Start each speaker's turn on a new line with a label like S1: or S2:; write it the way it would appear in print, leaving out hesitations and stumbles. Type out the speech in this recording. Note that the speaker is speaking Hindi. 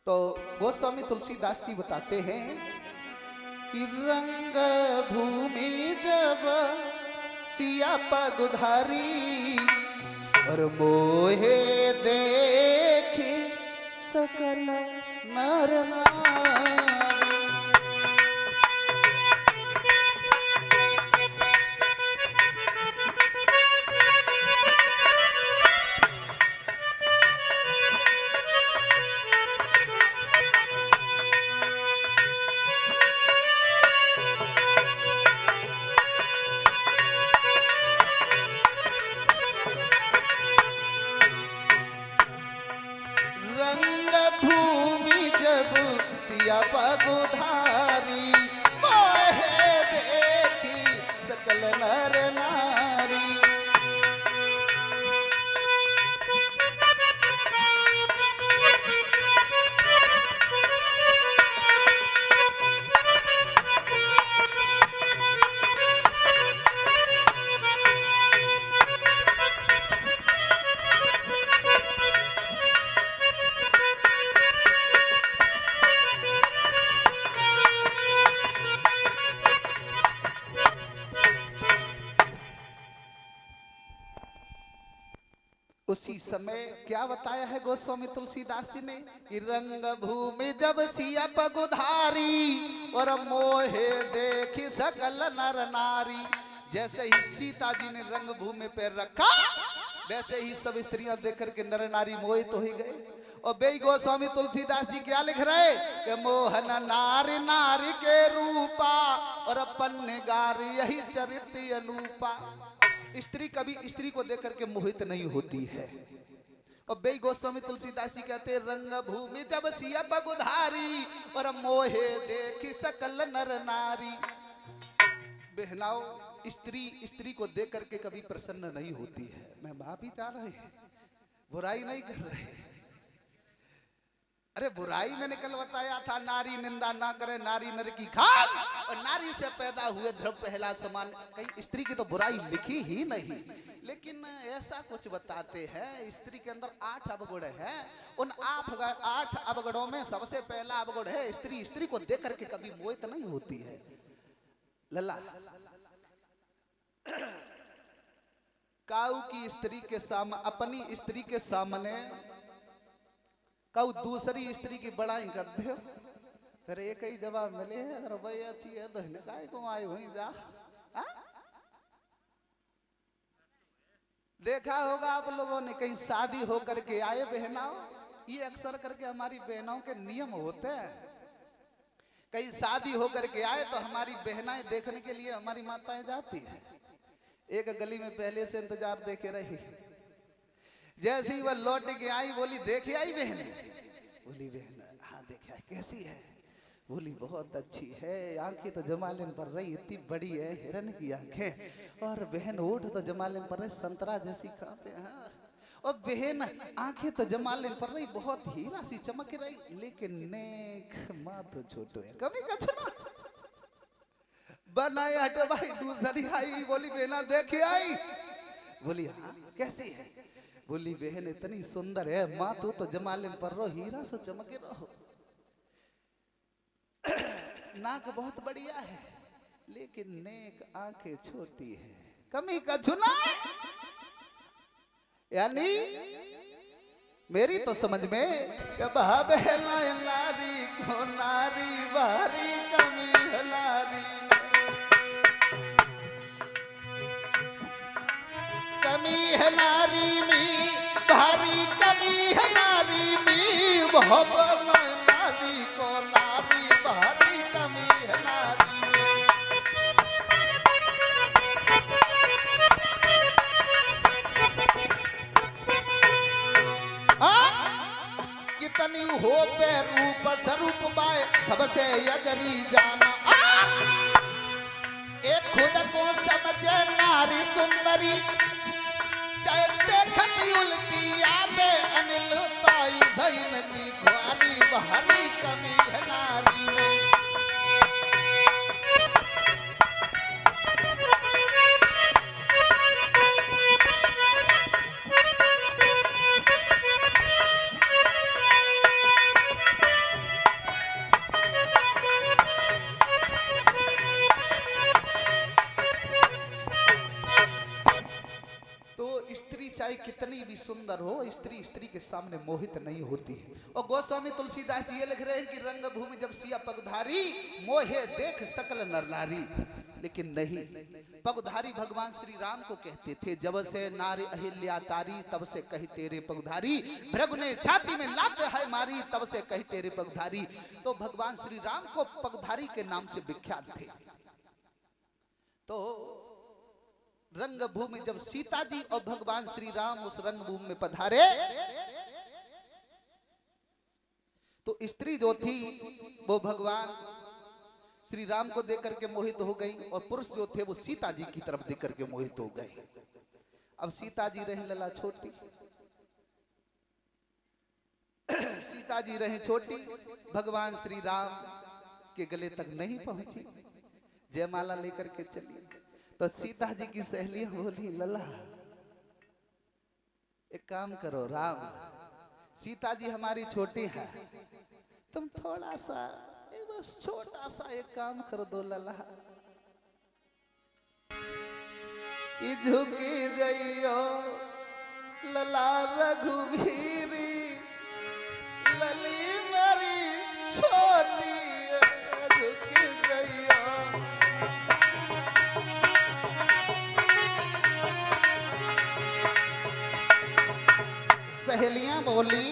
S1: तो गोस्वामी तुलसीदास जी बताते हैं कि रंग भूमि जब सिया पगुधारी और मोहे देखे सकल नर नारी। रंग भूमि जब सिया पगुधारी मोहे देखी सकल नर नारी। उसी समय क्या बताया है गोस्वामी तुलसीदास जी ने कि रंग भूमि जब सिया पगुधारी और मोहे देखी सकल नर नारी। जैसे ही सीता जी ने रंग भूमि पे रखा वैसे ही सब स्त्रियां देख करके नर नारी मोहित हो ही गए। और बेई गोस्वामी तुलसीदास जी क्या लिख रहे कि मोहन नारी नारी के रूपा और अपन निगारी यही चरित्र अनूपा। स्त्री कभी स्त्री को देख करके मोहित नहीं होती है। और बेई गोस्वामी तुलसीदास जी कहते रंग भूमि जब सिया पगुधारी और मोहे देखी सकल नर नारी। बहनाओ स्त्री स्त्री को देख करके कभी प्रसन्न नहीं होती है। मैं माफी चाह रहे हैं, बुराई नहीं कर रहे। अरे बुराई मैंने कल बताया था, नारी निंदा ना करे नारी नर की खाल और नारी से पैदा हुए ध्रुव पहला समान। कहीं स्त्री की तो बुराई लिखी ही नहीं, लेकिन ऐसा कुछ बताते हैं स्त्री के अंदर 8 अवगुण है। उन 8 अवगुणों में सबसे पहला अवगुण है स्त्री। स्त्री को देख करके कभी मोहित नहीं होती है। लल्ला काऊ की स्त्री के सामने, अपनी स्त्री के सामने काऊ दूसरी स्त्री की बड़ाई करते हो, फिर एक ही जवाब मिले है अगर वही अच्छी है तो काय को आए हुई जा। देखा होगा आप लोगों ने कहीं शादी होकर के आए बहनाओं, ये अक्सर करके हमारी बहनों के नियम होते हैं। कहीं शादी होकर के आए तो हमारी बहनाएं देखने के लिए हमारी माताएं जाती हैं। एक गली में पहले से इंतजार देखे रही, जैसे ही वह लौट के आई बोली देखे आई बहन? बोली बहन हाँ देखे आई। कैसी है? बोली बहुत अच्छी है, आंखें तो जमालिन पर रही इतनी बड़ी है हिरन की आंखें, और बहन ओठ तो जमालिन पर रही संतरा जैसी खापे। हाँ और बहन आंखें तो जमालिन पर रही बहुत हीरा सी चमक रही, लेकिन नेक माँ तो छोटो है कभी का छुना बनाए हटे भाई। दूसरी आई बोली बहना देखे आई? बोली हाँ कैसी है? बोली बहन इतनी सुंदर है माँ तो जमालिन पर रो हीरा सो चमके रहो। नाक बहुत बढ़िया है लेकिन नेक आंखें छोटी है कमी का झुना। यानी मेरी तो समझ में बहना नारी को नारी बारी कमी है नारी कमी है नारी में भारी कमी है नारी में। बहना नारी को नारी भारी कमी है नारी में। कितनी हो पे रूप स्वरूप बाय सबसे अगरी जाना। एक खुद को समझे नारी सुंदरी चैते खती उल्टी आबे अनिल ताई जैन की ग्वारी बहारी कमी है नारी में। स्त्री स्त्री के सामने मोहित नहीं होती है। और गोस्वामी तुलसीदास ये लिख रहे हैं कि रंग भूमि जब सिया पगधारी मोहे देख सकल नर नारी। लेकिन नहीं, पगधारी भगवान श्री राम को कहते थे। जब से नारी अहिल्या तारी तब से कही तेरे पगधारी, भृगु ने छाती में लात है मारी तब से कही तेरे पगधारी। तो भगवान श्री राम को पगधारी के नाम से विख्यात थे। तो रंगभूमि जब सीता जी और भगवान श्री राम उस रंगभूमि में पधारे तो स्त्री जो थी वो भगवान श्री राम को देख करके मोहित हो गई और पुरुष जो थे वो सीता जी की तरफ देख करके मोहित हो गए। अब सीता जी रही लला छोटी, सीता जी रही छोटी, भगवान श्री राम के गले तक नहीं पहुंची, जयमाला लेकर के चली। तो सीता जी की सहेलियां बोली लला एक काम करो राम, सीता जी हमारी छोटी है, तुम थोड़ा सा बस छोटा सा एक काम कर दो लला, कि झुकी जइयो लला रघुवीरी, लली मेरी छोटी झुकी जइयो। सहेलियां बोली